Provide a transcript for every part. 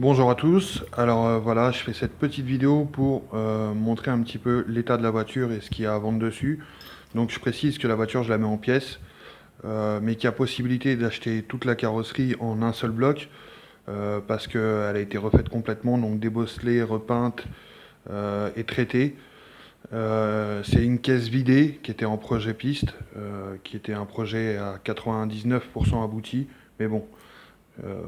Bonjour à tous, alors voilà, je fais cette petite vidéo pour montrer un petit peu l'état de la voiture et ce qu'il y a à vendre dessus. Donc je précise que la voiture je la mets en pièces, mais qu'il y a possibilité d'acheter toute la carrosserie en un seul bloc, parce qu'elle a été refaite complètement, donc débosselée, repeinte et traitée. C'est une caisse vidée qui était en projet piste, qui était un projet à 99% abouti, mais bon, euh,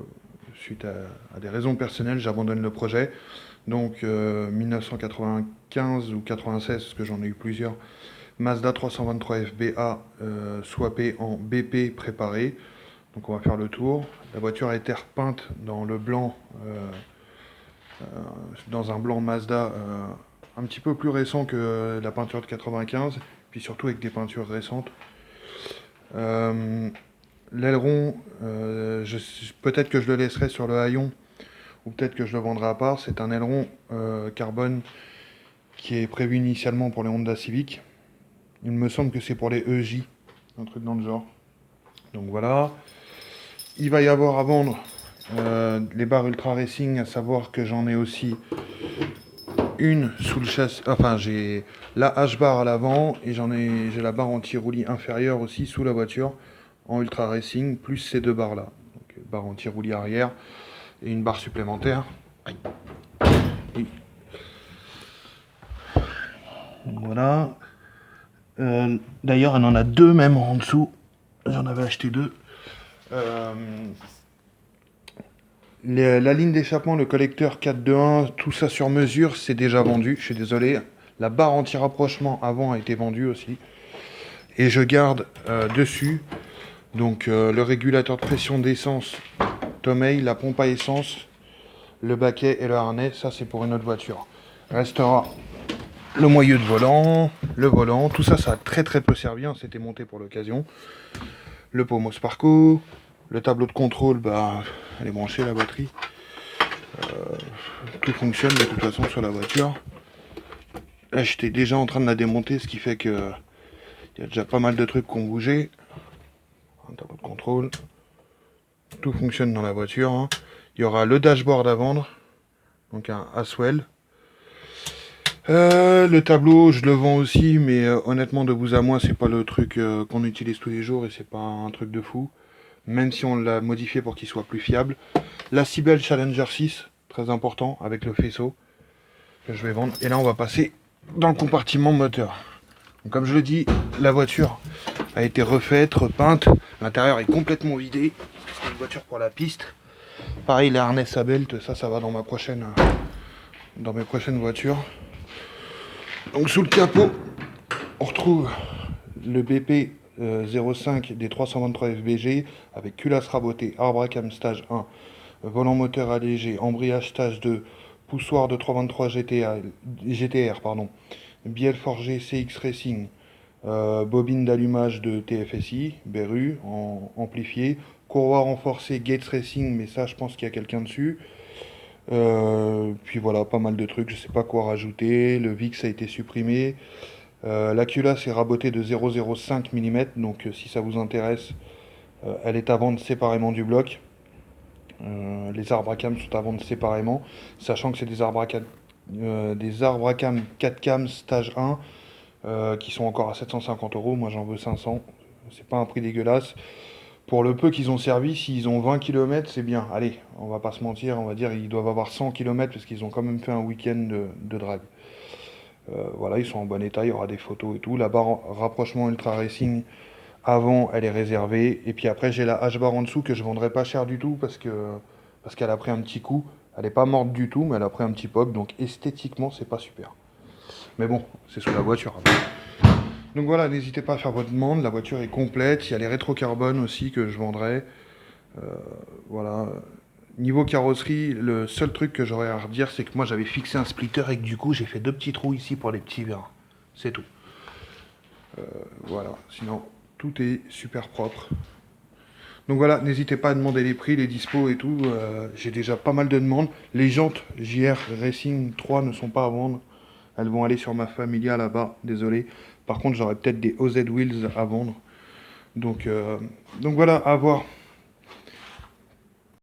suite à des raisons personnelles, j'abandonne le projet. Donc 1995 ou 96, parce que j'en ai eu plusieurs, Mazda 323 FBA swappé en BP préparé. Donc on va faire le tour. La voiture a été repeinte dans le blanc, dans un blanc Mazda un petit peu plus récent que la peinture de 95, puis surtout avec des peintures récentes. Euh, L'aileron, peut-être que je le laisserai sur le haillon, ou peut-être que je le vendrai à part. C'est un aileron carbone qui est prévu initialement pour les Honda Civic. Il me semble que c'est pour les EJ, un truc dans le genre. Donc voilà. Il va y avoir à vendre les barres Ultra Racing, à savoir que j'en ai aussi une sous le châssis. Enfin, j'ai la H-bar à l'avant et j'ai la barre anti-roulis inférieure aussi sous la voiture en Ultra Racing, plus ces deux barres là. Donc, barre anti-roulis arrière et une barre supplémentaire. Et voilà. D'ailleurs, elle en a deux même en dessous. J'en avais acheté deux. Euh, la ligne d'échappement, le collecteur 421, tout ça sur mesure, c'est déjà vendu. Je suis désolé. La barre anti-rapprochement avant a été vendue aussi. Et je garde dessus donc le régulateur de pression d'essence Tomei, la pompe à essence, le baquet et le harnais. Ça, c'est pour une autre voiture. Restera le moyeu de volant, le volant. Tout ça, ça a très très peu servi. C'était monté pour l'occasion. Le pommeau Sparco, le tableau de contrôle, bah, elle est branchée la batterie. Tout fonctionne de toute façon sur la voiture. Là, j'étais déjà en train de la démonter, ce qui fait que il y a déjà pas mal de trucs qui ont bougé. Un tableau de contrôle. Tout fonctionne dans la voiture. Hein. Il y aura le dashboard à vendre, donc un Aswell. Le tableau, je le vends aussi, mais honnêtement, de vous à moi, c'est pas le truc qu'on utilise tous les jours et c'est pas un truc de fou. Même si on l'a modifié pour qu'il soit plus fiable. La Cybele Challenger 6, très important, avec le faisceau que je vais vendre. Et là, on va passer dans le compartiment moteur. Donc, comme je le dis, la voiture a été refaite, repeinte. L'intérieur est complètement vidé. C'est une voiture pour la piste. Pareil, les harnais à belt, ça va dans dans mes prochaines voitures. Donc, sous le capot, on retrouve le BP 05 des 323 FBG avec culasse rabotée, arbre à cam stage 1, volant moteur allégé, embrayage stage 2, poussoir de 323 GTR, pardon, bielle forgée CX Racing, bobine d'allumage de TFSI, Beru, amplifié, courroie renforcée Gates Racing, mais ça je pense qu'il y a quelqu'un dessus. Puis voilà, pas mal de trucs, je sais pas quoi rajouter. Le VIX a été supprimé. La culasse est rabotée de 0,05 mm, donc si ça vous intéresse, elle est à vendre séparément du bloc. Les arbres à cam sont à vendre séparément, sachant que c'est des arbres à cam 4 cam stage 1 qui sont encore à 750 euros. Moi j'en veux 500. C'est pas un prix dégueulasse. Pour le peu qu'ils ont servi, s'ils ont 20 km, c'est bien. Allez, on va pas se mentir, on va dire ils doivent avoir 100 km parce qu'ils ont quand même fait un week-end de drag. Voilà, ils sont en bon état, il y aura des photos et tout. La barre rapprochement Ultra Racing avant, elle est réservée. Et puis après, j'ai la H-bar en dessous que je vendrai pas cher du tout parce qu'elle a pris un petit coup. Elle n'est pas morte du tout, mais elle a pris un petit pop. Donc esthétiquement, c'est pas super. Mais bon, c'est sous la voiture. Donc voilà, n'hésitez pas à faire votre demande. La voiture est complète. Il y a les rétro-carbone aussi que je vendrai. Voilà. Niveau carrosserie, le seul truc que j'aurais à redire, c'est que moi j'avais fixé un splitter et que du coup j'ai fait deux petits trous ici pour les petits verres. C'est tout. Voilà. Sinon, tout est super propre. Donc voilà, n'hésitez pas à demander les prix, les dispos et tout. J'ai déjà pas mal de demandes. Les jantes JR Racing 3 ne sont pas à vendre. Elles vont aller sur ma Familia là-bas, désolé. Par contre, j'aurai peut-être des OZ Wheels à vendre. Donc, donc voilà, à voir.